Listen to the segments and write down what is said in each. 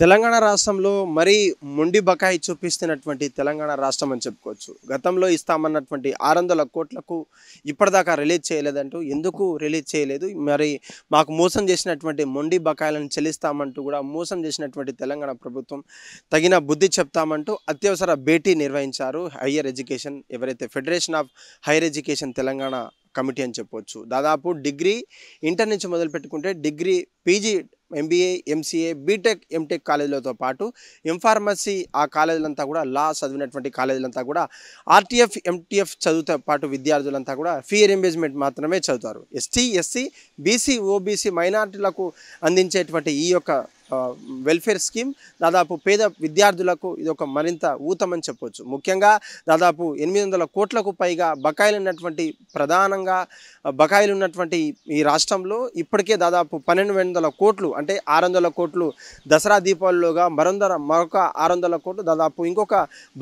తెలంగాణ రాష్ట్రంలో మరీ మొండి బకాయి చూపిస్తున్నటువంటి తెలంగాణ రాష్ట్రం అని చెప్పుకోవచ్చు. గతంలో ఇస్తామన్నటువంటి 600 కోట్లకు ఇప్పటిదాకా రిలీజ్ చేయలేదంటూ ఎందుకు రిలీజ్ చేయలేదు? మరి మాకు మోసం చేసినటువంటి మొండి బకాయిలను చెల్లిస్తామంటూ కూడా మోసం చేసినటువంటి తెలంగాణ ప్రభుత్వం తగిన బుద్ధి చెప్తామంటూ అత్యవసర భేటీ నిర్వహించారు. హైయర్ ఎడ్యుకేషన్ ఎవరైతే federation of higher education Telangana committee అని చెప్పవచ్చు. దాదాపు డిగ్రీ ఇంటర్ నుంచి మొదలు పెట్టుకుంటే degree PG MBA MCA BTech MTech కాలేజీలతో పాటు ఎంఫార్మసీ ఆ కాలేజీలంతా కూడా లా చదివినటువంటి కాలేజీలంతా కూడా ఆర్టీఎఫ్ ఎంటీఎఫ్ చదువుతో పాటు విద్యార్థులంతా కూడా ఫీ రీయింబర్స్మెంట్ మాత్రమే చదువుతారు. ఎస్టీ ఎస్సీ బీసీ ఓబీసీ మైనారిటీలకు అందించేటువంటి ఈ యొక్క వెల్ఫేర్ స్కీమ్ దాదాపు పేద విద్యార్థులకు ఇది ఒక మరింత ఊతమని చెప్పవచ్చు. ముఖ్యంగా దాదాపు 800 కోట్లకు పైగా బకాయిలు ఉన్నటువంటి ప్రధానంగా బకాయిలు ఉన్నటువంటి ఈ రాష్ట్రంలో ఇప్పటికే దాదాపు 1200 కోట్లు అంటే 600 కోట్లు దసరా దీపావళిలోగా మరొక 600 కోట్లు దాదాపు ఇంకొక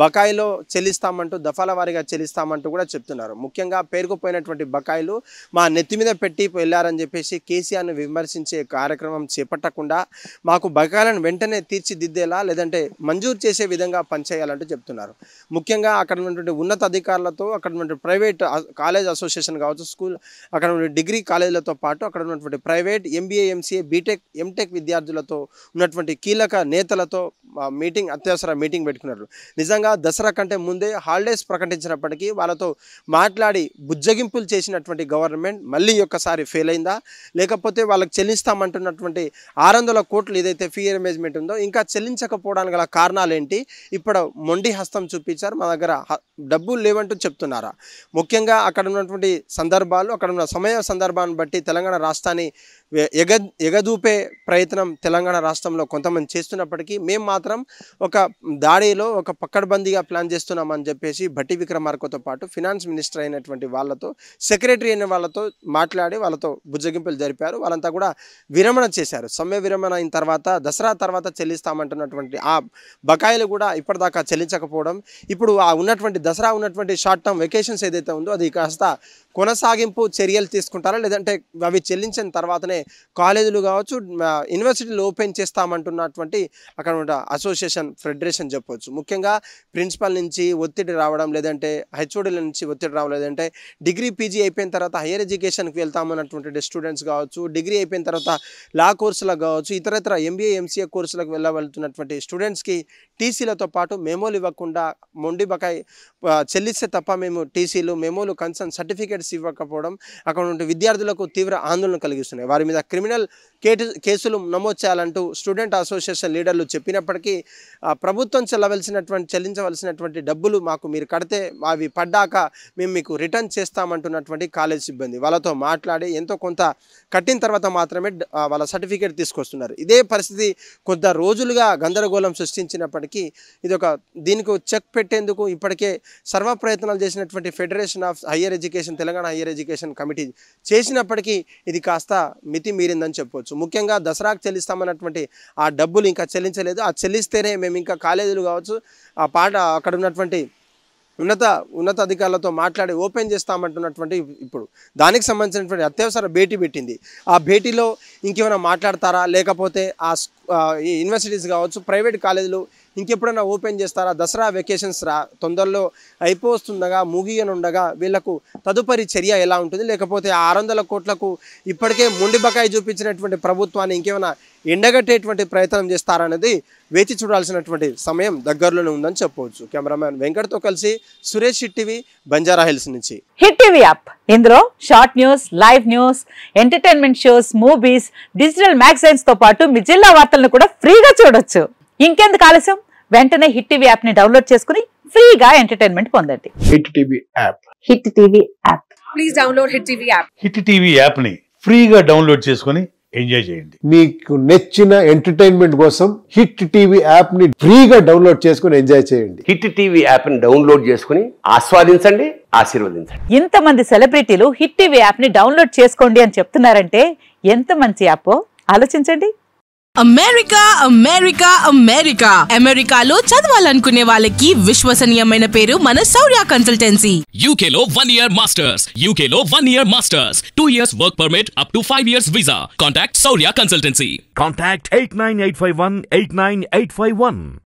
బకాయిలో చెల్లిస్తామంటూ దఫాల వారీగా చెల్లిస్తామంటూ కూడా చెప్తున్నారు. ముఖ్యంగా పేరుకుపోయినటువంటి బకాయిలు మా నెత్తి మీద పెట్టి వెళ్ళారని చెప్పేసి కేసీఆర్ను విమర్శించే కార్యక్రమం చేపట్టకుండా మాకు బకాయిలను వెంటనే తీర్చిదిద్దేలా లేదంటే మంజూరు చేసే విధంగా పనిచేయాలంటూ చెప్తున్నారు. ముఖ్యంగా అక్కడ ఉన్నటువంటి ఉన్నత అధికారులతో అక్కడ ఉన్నటువంటి ప్రైవేట్ కాలేజ్ అసోసియేషన్ కావచ్చు, స్కూల్ అక్కడ ఉన్న డిగ్రీ కాలేజీలతో పాటు అక్కడ ఉన్నటువంటి private MBA MCA BTech MTech విద్యార్థులతో ఉన్నటువంటి కీలక నేతలతో అత్యవసర మీటింగ్ పెట్టుకున్నారు. నిజంగా దసరా కంటే ముందే హాలిడేస్ ప్రకటించినప్పటికీ వాళ్ళతో మాట్లాడి బుజ్జగింపులు చేసినటువంటి గవర్నమెంట్ మళ్ళీ ఒక్కసారి ఫెయిల్ అయిందా, లేకపోతే వాళ్ళకి చెల్లిస్తామంటున్నటువంటి 600 కోట్లు ఏదైతే ఫీ రీయింబర్స్మెంట్ ఉందో ఇంకా చెల్లించకపోవడానికి గల కారణాలు ఏంటి? ఇప్పుడు మొండి హస్తం చూపించారు, మా దగ్గర డబ్బులు లేవంటూ చెప్తున్నారా? ముఖ్యంగా అక్కడ ఉన్నటువంటి సందర్భాలు అక్కడ ఉన్న సందర్భాన్ని బట్టి తెలంగాణ రాష్ట్రాన్ని ఎగదూపే ప్రయత్నం తెలంగాణ రాష్ట్రంలో కొంతమంది చేస్తున్నప్పటికీ మేము మాత్రం ఒక దాడిలో ఒక పక్కడబందీగా ప్లాన్ చేస్తున్నామని చెప్పేసి భట్టి విక్రమార్కతో పాటు ఫినాన్స్ మినిస్టర్ అయినటువంటి వాళ్ళతో సెక్రటరీ అయిన వాళ్ళతో మాట్లాడి వాళ్ళతో బుజ్జగింపులు జరిపారు. వాళ్ళంతా కూడా విరమణ చేశారు. సమ్మె విరమణ అయిన తర్వాత దసరా తర్వాత చెల్లిస్తామంటున్నటువంటి ఆ బకాయిలు కూడా ఇప్పటిదాకా చెల్లించకపోవడం, ఇప్పుడు ఆ ఉన్నటువంటి దసరా ఉన్నటువంటి షార్ట్ టర్మ్ వెకేషన్స్ ఏదైతే ఉందో అది కాస్త కొనసాగింపు చర్యలు తీసుకుంటారా, లేదంటే అవి చెల్లించిన తర్వాతనే కాలేజీలు కావచ్చు యూనివర్సిటీలు ఓపెన్ చేస్తామంటున్నటువంటి అక్కడ ఉన్న అసోసియేషన్ ఫెడరేషన్ చెప్పవచ్చు. ముఖ్యంగా ప్రిన్సిపల్ నుంచి ఒత్తిడి రావడం, లేదంటే హెచ్ఓడీల నుంచి ఒత్తిడి రావడం, లేదంటే డిగ్రీ పీజీ అయిపోయిన తర్వాత హైయర్ ఎడ్యుకేషన్కి వెళ్తామన్నటువంటి స్టూడెంట్స్ కావచ్చు, డిగ్రీ అయిపోయిన తర్వాత లా కోర్సులకు కావచ్చు, ఇతరత్ర ఎంబీఏ ఎంసీఏ కోర్సులకు వెళ్తున్నటువంటి స్టూడెంట్స్కి టీసీలతో పాటు మెమోలు ఇవ్వకుండా మొండి బకాయి చెల్లిస్తే తప్ప మేము టీసీలు మెమోలు కన్సర్న్ సర్టిఫికేట్స్ ఇవ్వకపోవడం అక్కడ ఉండే విద్యార్థులకు తీవ్ర ఆందోళన కలిగిస్తున్నాయి. వారి మీద క్రిమినల్ కేసులు నమోదు చేయాలంటూ స్టూడెంట్ అసోసియేషన్ లీడర్లు చెప్పినప్పటికీ ప్రభుత్వం చెల్లించవలసినటువంటి డబ్బులు మాకు మీరు కడితే అవి పడ్డాక మేము మీకు రిటర్న్ చేస్తామంటున్నటువంటి కాలేజ్ సిబ్బంది వాళ్ళతో మాట్లాడి ఎంతో కొంత కట్టిన తర్వాత మాత్రమే వాళ్ళ సర్టిఫికేట్ తీసుకొస్తున్నారు. ఇదే పరిస్థితి కొంత రోజులుగా గందరగోళం సృష్టించినప్పటికీ దీనికి చెక్ పెట్టేందుకు ఇప్పటికే సర్వ ప్రయత్నాలు చేసినటువంటి federation of higher education Telangana higher education committee చేసినప్పటికీ ఇది కాస్త మితి మీరిందని చెప్పవచ్చు. ముఖ్యంగా దసరాకు చెల్లిస్తామన్నటువంటి ఆ డబ్బులు ఇంకా చెల్లించలేదు. ఆ చెల్లిస్తేనే మేము ఇంకా కాలేజీలు కావచ్చు అక్కడ ఉన్నటువంటి ఉన్నత అధికారులతో మాట్లాడి ఓపెన్ చేస్తామంటున్నటువంటి ఇప్పుడు దానికి సంబంధించినటువంటి అత్యవసర భేటీ పెట్టింది. ఆ భేటీలో ఇంకేమైనా మాట్లాడతారా, లేకపోతే ఈ యూనివర్సిటీస్ కావచ్చు ప్రైవేట్ కాలేజీలు ఇంకెప్పుడైనా ఓపెన్ చేస్తారా? దసరా వెకేషన్స్ తొందరలో అయిపోతుండగా ముగియనుండగా వీళ్లకు తదుపరి చర్య ఎలా ఉంటుంది? లేకపోతే 600 కోట్లకు ఇప్పటికే మొండి బకాయి చూపించినటువంటి ప్రభుత్వాన్ని ఇంకేమైనా ఎండగట్టేటువంటి ప్రయత్నం చేస్తారనేది వేచి చూడాల్సినటువంటి సమయం దగ్గరలోనే ఉందని చెప్పవచ్చు. కెమెరామ్యాన్ వెంకట్తో కలిసి Suresh, hit TV, Banjara hills నుంచి. హిట్ టీవీ యాప్ ఇందులో short news, live news, entertainment shows, movies, digital magazines తో పాటు మీ జిల్లా వార్తలను కూడా ఫ్రీగా చూడొచ్చు. ఇంకెందుకు ఆలస్యం, వెంటనే హిట్ టీవీ యాప్ ని డౌన్లోడ్ చేసుకుని ఫ్రీగా ఎంటర్టైన్మెంట్ పొందండి. Hit TV app. Hit TV app. Please download hit TV app. Hit TV app ని ఫ్రీగా డౌన్లోడ్ చేసుకుని ఎంజాయ్ చేయండి. మీకు నచ్చిన ఎంటర్టైన్మెంట్ కోసం హిట్ టీవీ యాప్ ని ఫ్రీగా డౌన్లోడ్ చేసుకుని ఎంజాయ్ చేయండి. హిట్ టీవీ యాప్ ని డౌన్లోడ్ చేసుకుని ఆస్వాదించండి, ఆశీర్వదించండి. ఇంతమంది సెలబ్రిటీలు హిట్ టీవీ యాప్ ని డౌన్లోడ్ చేసుకోండి అని చెప్తున్నారంటే ఎంత మంచి యాప్ ఆలోచించండి. అమెరికా అమెరికా అమెరికా అమెరికాలో చదవాలనుకునే వాళ్ళకి విశ్వసనీయమైన పేరు మన శౌర్య కన్సల్టెన్సీ. UK లో 1 year masters. UK లో 1 year masters. 2 years work permit up to 5 years visa. Contact Saurya Consultancy. Contact 89851 89851.